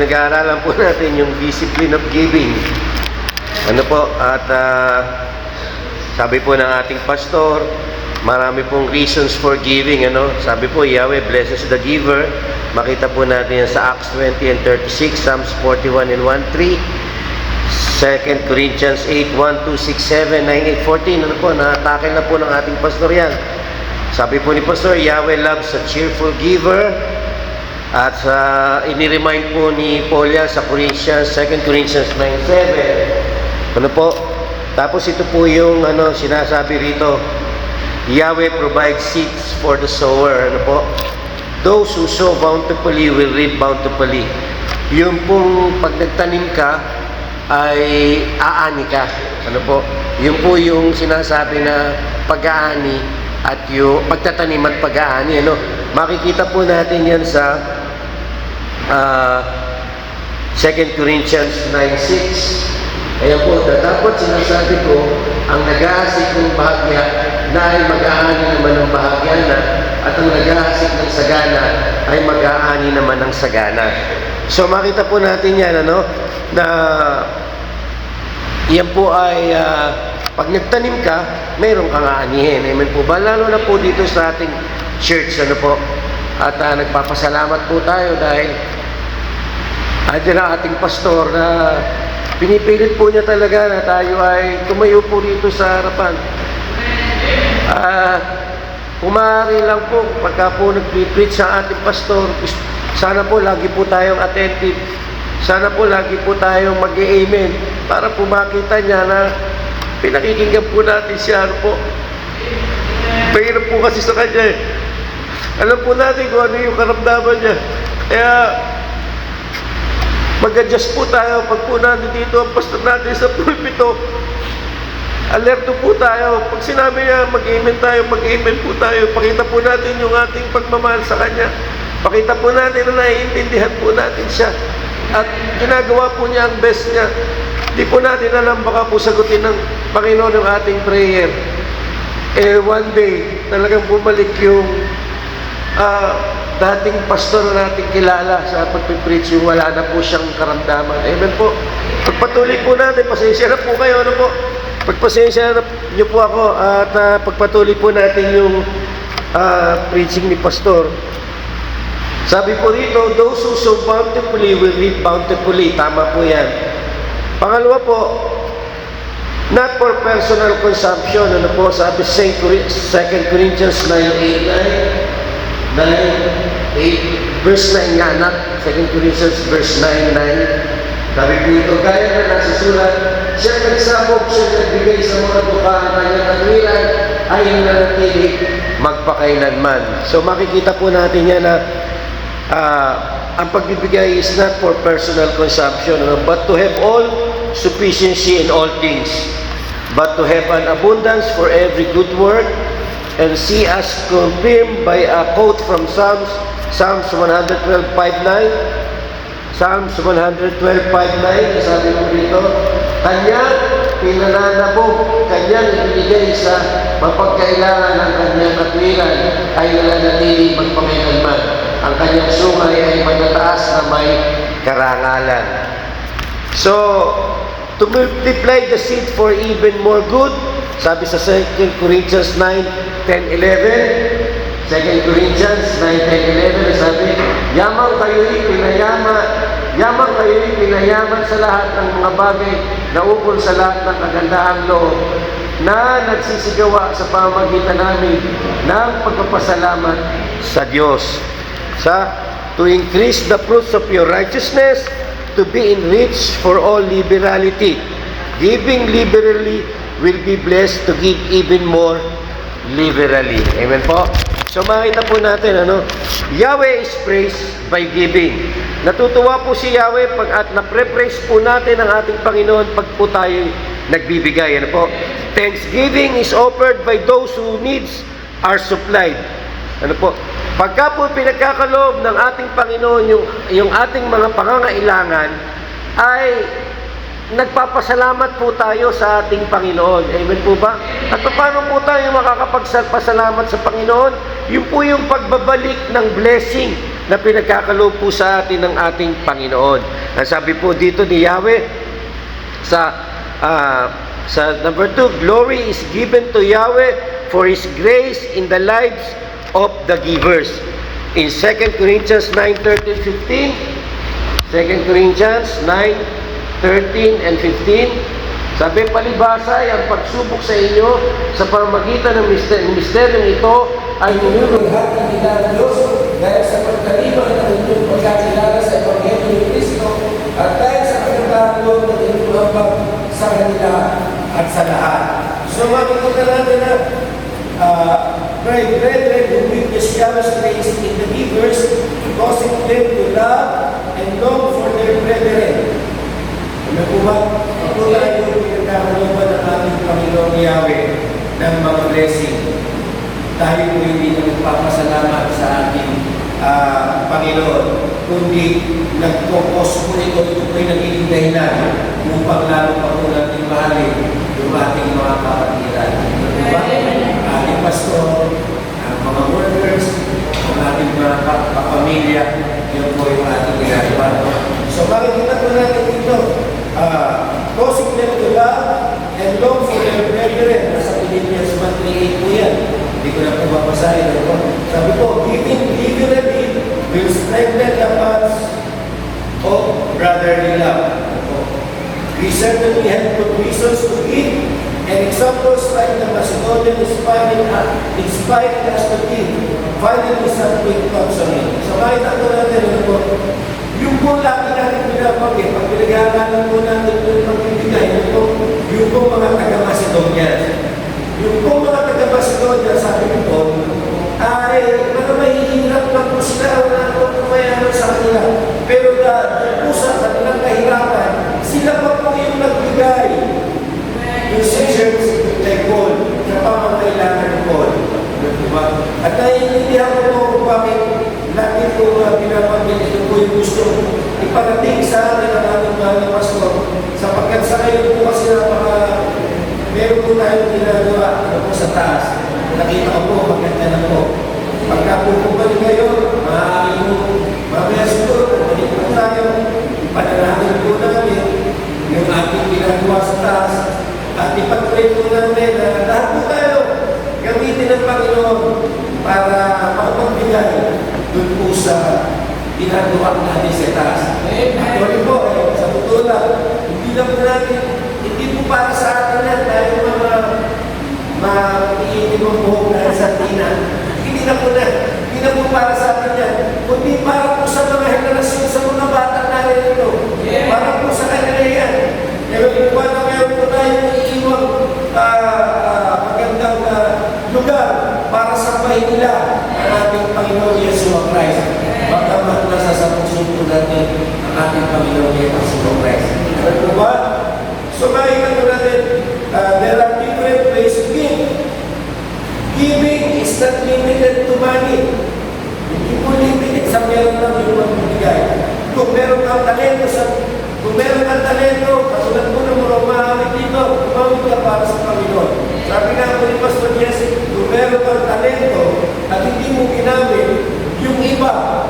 pinag-aaralan po natin yung discipline of giving. Ano po, at sabi po ng ating pastor, marami pong reasons for giving. Sabi po, Yahweh blesses the giver. Makita po natin yan sa Acts 20 and 36, Psalms 41 and 1-3, 2 Corinthians 8, 1, 2, 6, 7, 9, 8, 14. Naatake na po ng ating pastor yan. Sabi po ni pastor, Yahweh loves a cheerful giver. At iniremind po ni Paul yan sa Corinthians, 2 Corinthians 9, 7. Tapos ito po yung sinasabi rito, Yahweh provides seeds for the sower. Those who sow bountifully will reap bountifully. Yung pong pag nagtanim ka, ay aani ka. Yung po yung sinasabi na pag-aani at yung pagtatanim at pag-aani. Makikita po natin yan sa 2 Corinthians 9:6. Ayan po, dapat sinasabi ko, ang nag-aasik ng bahagya na ay mag-aani naman ng bahagya na, at ang nag-aasik ng sagana ay mag-aani naman ng sagana. So makita po natin yan, na yan po ay pag nagtanim ka, mayroon kang aanihin. Amen po ba? Lalo na po dito sa ating church, at nagpapasalamat po tayo dahil andyan ang ating pastor na pinipilit po niya talaga na tayo ay tumayo po dito sa harapan. Kung maaari lang po, pagka po nag-preach sa ating pastor, sana po lagi po tayong attentive. Sana po lagi po tayong mag-amen para po makita niya na pinakikinggan po natin siya. Mahirap po kasi sa kanya eh. Alam po natin kung ano yung karamdaman niya. Kaya mag-adjust po tayo pag po nandito ang pastor natin sa pulpito. Alerto po tayo. Pag sinabi niya mag-amen tayo, mag-amen po tayo. Pakita po natin yung ating pagmamahal sa kanya. Pakita po natin na naiintindihan po natin siya. At ginagawa po niya ang best niya. Di po natin alam, baka po sagutin ng Panginoon yung ating prayer. One day, talagang bumalik yung dating pastor na natin kilala sa pagpipreach, yung wala na po siyang karamdaman. Amen po. Pagpatuloy po natin, pasensya na po kayo, pagpasensya na niyo po ako, at pagpatuloy po natin yung preaching ni pastor. Sabi po rito, those who sow bountifully will reap bountifully. Tama po yan. Pangalawa po, not for personal consumption. Sabi 2 Corinthians 9, verse 9 nga, not 2 Corinthians verse 9. Sabi po ito, gaya na nasa sulat, siya nagsabog, siya nagbigay sa mga tuka ang kanyang katwiran, ay nanatili magpakailanman. So makikita po natin yan na ang pagbibigay is not for personal consumption, but to have all sufficiency in all things, but to have an abundance for every good work, and see us confirmed by a quote from Psalms 112:5-9. Psalms 112:5-9, sabi mo rito, kanyang pinananabog, kanyang ibinigay sa mapagkailangan ng kanyang katwiran ay nananatili magpakailanman. Ang kanyang sungay ay matataas na may karangalan. So, to multiply the seed for even more good, sabi sa 2 Corinthians 9:10-11, 2 Corinthians 9:10-11, sabi, yamang kayo'y pinayaman sa lahat ng mga bagay na ukol sa lahat ng kagandahang loob na nagsisigawa sa pamamagitan namin ng pagpapasalamat sa Diyos. To increase the fruits of your righteousness, to be enriched for all liberality. Giving liberally will be blessed to give even more liberally. Amen po? So makita po natin, Yahweh is praised by giving. Natutuwa po si Yahweh at napre-praise po natin ang ating Panginoon pag po tayo nagbibigay. Thanksgiving is offered by those who needs are supplied. Pagka po pinagkakaloob ng ating Panginoon yung ating mga pangangailangan, ay nagpapasalamat po tayo sa ating Panginoon. Amen po ba? At paano po tayo makakapagpasalamat sa Panginoon? Yun po yung pagbabalik ng blessing na pinagkakaloob po sa atin ng ating Panginoon. Ang sabi po dito ni Yahweh sa number 2, glory is given to Yahweh for His grace in the lives of the givers. In 2 Corinthians 9:13, 15, 2 Corinthians 9:13 and 15, sabi, palibasa ay ang pagsubok sa inyo sa pamamagitan ng misteryong ito ay niluluhati nila ng Diyos dahil sa pagkalibang ng inyong pagkakilala sa Ebanghelyo ni Cristo at dahil sa pagkakalob ng inyong ambag sa kanila at sa lahat. So makikita natin na my brethren who witness Yahweh's grace in the givers, causing them to love and long for their brethren. Ano po ba? Ako tayo pinagkakaloban ng ating Panginoon Yahweh ng mga blessing. Tayo po hindi na magpapasalamat sa ating Panginoon, kundi nagpopos po ito po'y nagiging dahilan upang lalo pa po natin mahalin yung ating mga kapatiran. Diba? Ating pastor, ang mga workers, ang ating mga kapamilya, yun po yung ating ginagawa. So makikita po natin dito, causing them to love and long for their brethren. Nasa Philippians 1:3-8 po yan. Hindi ko na po babasahin. Sabi po, giving liberally will strengthen the bonds of brotherly love. We certainly have good reasons to give, and examples like the Macedonian inspiring us to give. Finally, some quick thoughts on it. So makita po natin yung po lagi natin pinapagin, pag pinag-aaralan po natin yung pagbibigay, yung po mga taga-Macedonia. Yung po mga taga-Macedonia, sabi ko po, ay mga mahihirap lang po sila, wala po kumayaman sa kanila. Pero dahil po sa kanilang kahirapan, sila pa po yung nagbigay. Yung sisters kay Paul, sa pamangkailangan ni Paul. At naiintindihan ko po kung bakit natin po pinapagin ito po yung gusto iparating sa atin ang ating mga pastor. Sapagkat sa ngayon po kasi meron po tayong ginagawa po sa taas. Nakita ko po, maganda na po. Pagka po balik kayo, maaaring po, mamaya siguro, balik po tayo, ipanalangin po namin yung ating ginagawa sa taas at ipag-pray po namin na lahat po tayo gamitin ng Panginoon para makapagbigay doon po sa ginagawa natin sa taas. Actually po, sa totoo lang, hindi lang po natin, hindi po para sa atin yan, tayo mga maiinim ang buhok na sa tina. Hindi na po para sa atin yan, kundi para po sa mga henerasyon, sa mga bata natin ito. Para po sa kanila yan. Kaya paano meron po tayo iiwang magandang lugar para sa nila ang ating Panginoon Yeshua Christ. Bagamat nasa sa puso po natin ang ating Panginoon Yeshua Christ. Ano po ba? So makikita po natin, there are different ways to give. Giving is not limited to money. Hindi po limited sa meron lang yung magbibigay. Kung meron kang talento katulad po ng mga umahawit dito, umawit ka para sa Panginoon. Sabi nga po ni Pastor Jesse, kung meron kang talento at hindi mo ginamit, yung iba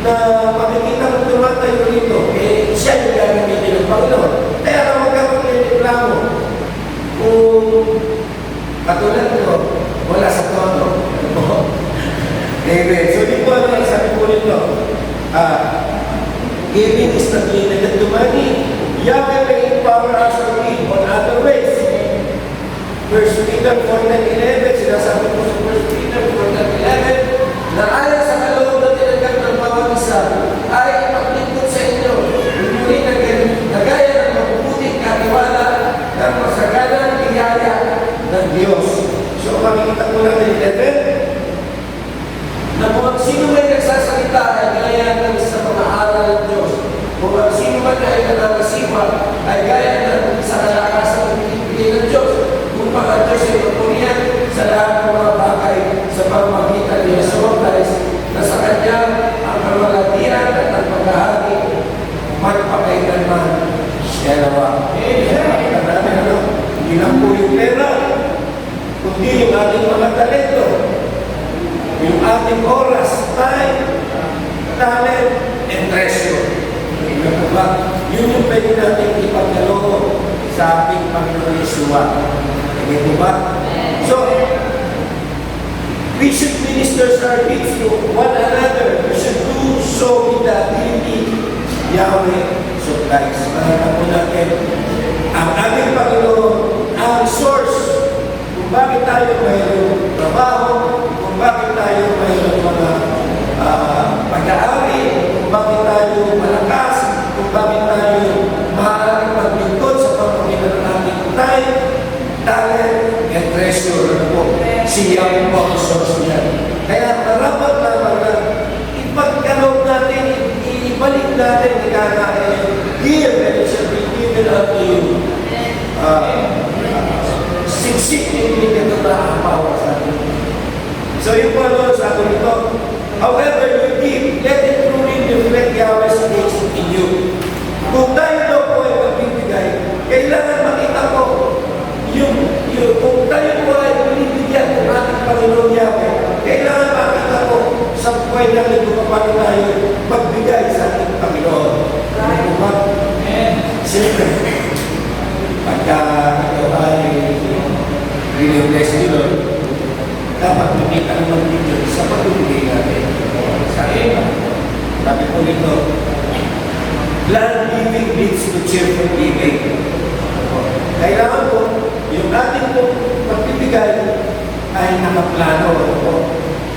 na makikita mo tumatayo rito, siya yung gagamitin ng Panginoon. Kaya naman ka magreklamo. Kung katulad ko, wala sa tono. Amen. So di po ano sabi po nito, giving is not limited to money. Yahweh may empower us to give on other ways. 1 Peter 4:11, sinasabi po sa 1 Peter 4:11, na ayon sa kaloob na tinagad ng bawat isa, ay ipaglingkod sa inyo, hindi na gaya ng mabubuting katiwala ng masaganang biyaya ng Diyos. So makikita po natin 11, na kung sino may nagsasalita ay gaya ng sa mga aral ng Diyos. Kung sino man ay nananasiwa ay gaya ng sa kalakasan ng ibigay ng Diyos. Kung ang Diyos ay magpunihan sa lahat ng mga bagay sa pamamagitan ni Yeshua Christ, na sa Kanya ang kamalatiran at ang paghahari magpakailanman siya nawa. Hindi lang po yung pera, kundi yung ating mga talento, yung ating oras, time, talent, and treasure. Amen po ba? Yun yung pwede natin ipagkaloob sa ating Panginoon Yeshua. Amen po ba? So, we should minister our gifts to one another. We should do so with the ability Yahweh supplies. Para po natin, ang ating Panginoon, ang source kung bakit tayo mayroong trabaho, kung bakit tayo mayroong mga pag-aari, kung bakit tayo malakas, kung bakit tayo maaaring maglingkod sa pagpapalitan ng ating time, talent, and treasure po. Siya po ang source niya. Kaya marapat naman na ipagkaloob natin, ibalik natin, ikakain, give and it shall be given unto you. Siksik yung binigyan na ang power sa atin. So yung po ano sa atin ito, however you give, let it truly reflect Yahweh's nature in you. Kung tayo daw po ay magbibigay, kailangan makita ko kung tayo po ay binibigyan ng ating Panginoon Yahweh, kailangan makita ko sa buhay ng ito paano tayo magbigay sa ating Panginoon. Siyempre, pagka ito ay rin-bless ni Lord, dapat makita ng magbigay sa pagbibigay natin sa iba. Sabi po nito, glad giving leads to cheerful giving. Kailangan po, yung ating po pagbibigay ay nakaplano.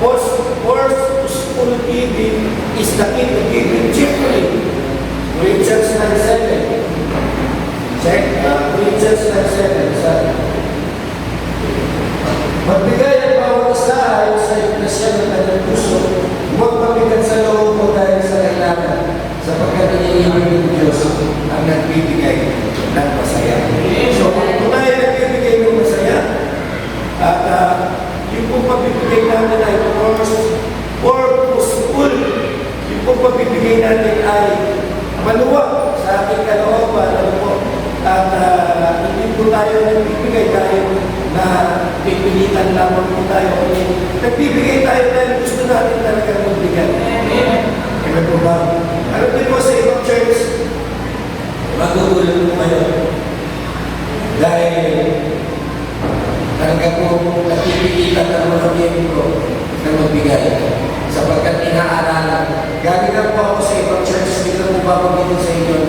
Forceful giving is the key to giving cheerfully. Corinthians 9:7. Check. Corinthians 9:7. Magbigay ang bawat isa ayon sa iglesia ng kanyang puso. Huwag mabigat sa loob mo dahil sa kailangan, sapagkat iniibig ng Diyos ang nagbibigay ng masaya. So, kung tayo nagbibigay ng masaya, at yung pong pagbibigay natin ay purposeful, yung pong pagbibigay natin ay maluwag sa ating kalooban, at hindi po tayo nagbibigay dahil na pipilitan lamang po tayo. Nagbibigay tayo dahil gusto natin talagang magbigay. Amen po ba? Alam din po sa ibang church, magugulong po kayo. Dahil talaga po napipilitan ng mga miyembro na magbigay. Sapagkat inaaralan. Galing lang po ako sa ibang church, hindi na po ba magitin sa inyo.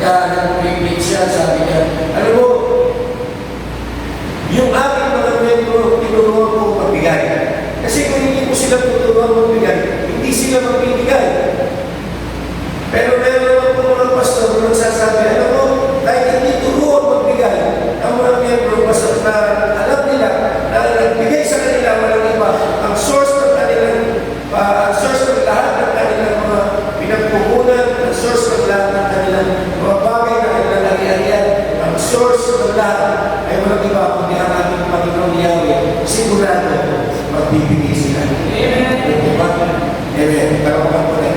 Kaya nag-privilege siya, sabi niya, alam mo, yung aking mga miyembro, tinuruan ko magbigay. Kasi kung hindi po sila tuturuan magbigay, hindi sila magbibigay. Pero meron po mga pastor na nagsasabi, alam mo, kahit hindi turuan magbigay, ang mga miyembro, basta na alam nila, na nagbigay sa kanila walang iba, ang source ng kanilang, ang source ng lahat ng kanilang mga pinagpupunan, ang source ng lahat ng kanilang mga bagay na kanilang ari-arian, ang source ng lahat ay walang iba, kundi ang ating Panginoon Yahweh, sigurado, magbibigay sila. Amen. Amen. Karoon po na.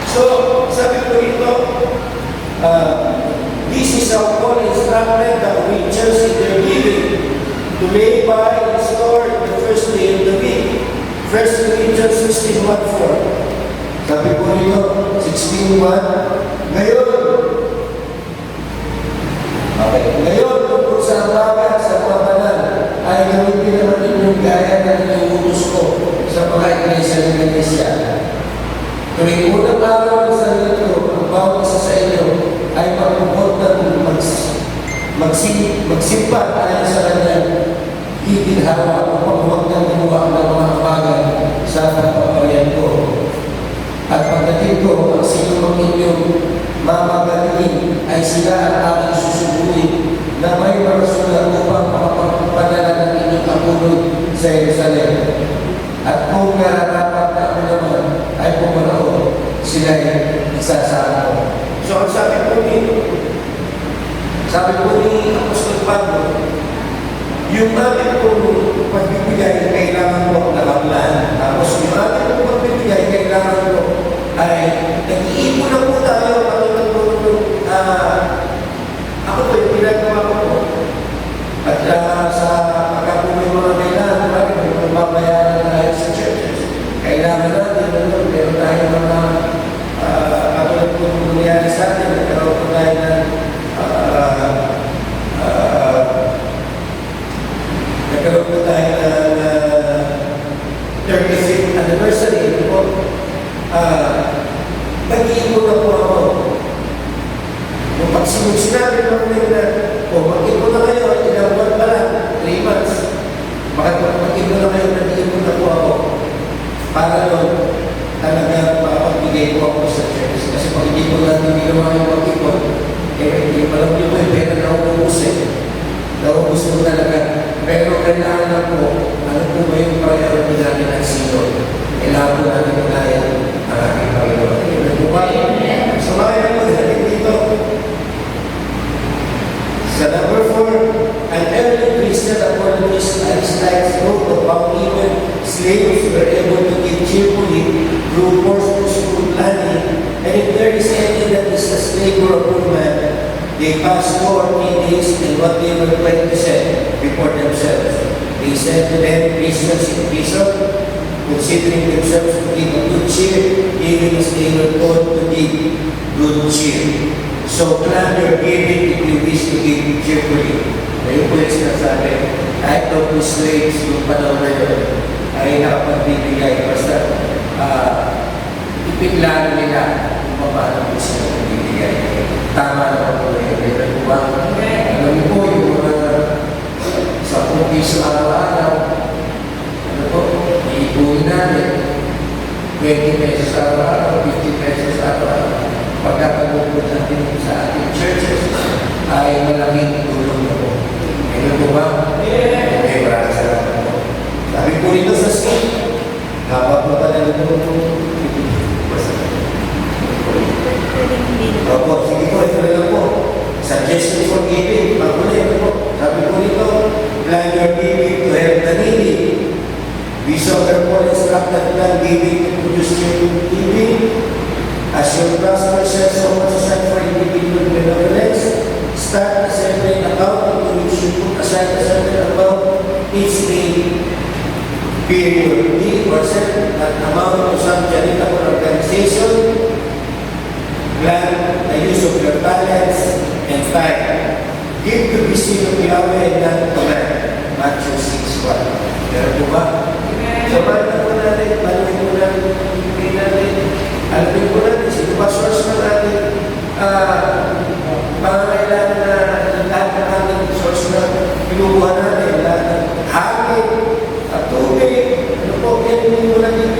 So, sabi ko ito, this is how Paul instructed the Corinthians in their giving to lay by and store the first day of the week. 1 Corinthians 16:1-4. Sabi ko nito, 16:1, ngayon, tungkol sa bagat sa mga banal, ay gamitin naman inyong gaya na inuutos ko sa mga iglesia ng iglesia. Tuwing unang araw ng sanlito, ang bawat isa sa inyo ay magpupot ng magsimpat ayon sa kanyang itinhawa upang huwag nang gumawa ng mga bagay sa pagpaparian ko. At pagdating ko, ang sinumang inyong mamagalingin ay sila ang aking susubuin na may mga sulat upang makapagpadala ng inyong kapulog sa Jerusalem. At kung nararapat na ako naman ay pumarao, sila ay isasama ko. So, ang sabi po ni Apostol Pablo, yung ating pong pagbibigay kailangan mo nakaplan. Tapos yung ating pong pagbibigay kailangan mo ay nag-iipon na po tayo ako po yung pinagawa ko po. At sa pagkakumin mga kailangan, may magbabayaran ginawa yung pag-ipon, hindi pa lang yung pera na ubus Naubos mo talaga. Pero kailangan na po, ano po ba yung priority natin ang sino? Kailangan po natin unahin ang ating Panginoon. Ano po ba? So, makikita po natin dito. Sa number 4, an early Christian apologist Aristides wrote about even slaves were able to give cheerfully through forceful planning, and if there is any that is a slave or a poor man, they passed 2 or 3 days in what they were going to say before themselves. They said to them, Christians in prison, considering themselves to give a good cheer, even as they were told to give good cheer. So plan your giving if you wish to give cheerfully. Ngayon po yung sinasabi, kahit daw po slaves yung panahon na yun, ay nakapagbibigay. Basta ipinlano nila kung paano po sila magbibigay. Tama na po yun. Alam mo po yung mga 10 piso araw-araw, ano po, iipunin natin 20 pesos araw-araw, 50 pesos araw-araw. Pagkakagulog natin sa ating churches ay malaking tulong na po. Ngayon po ba? Okay, maraming salamat po. Sabi po rito sa script, habang po ba na ito Opo, sige po, ito na lang po. Suggestion for giving, pag-ulit po. Sabi po rito, plan your giving to help the needy. We saw therefore instruct that plan giving to produce giving. As your pastor says so much aside for individual benevolence, start a separate account in which you put aside a certain amount each day, period, or set that amount to some charitable organization. Plan the use of your talents and time. Give to be seen of Yahweh and not to man. Matthew 6:1. Pero po ba? So, paano po natin? Paano po natin? Ibigay natin? Alamin po natin, sino ba source na natin? Pangangailangan na lahat ng ating source na pinubuhan natin, lahat ng hangin, at tubig, ano po, yan hindi mo natin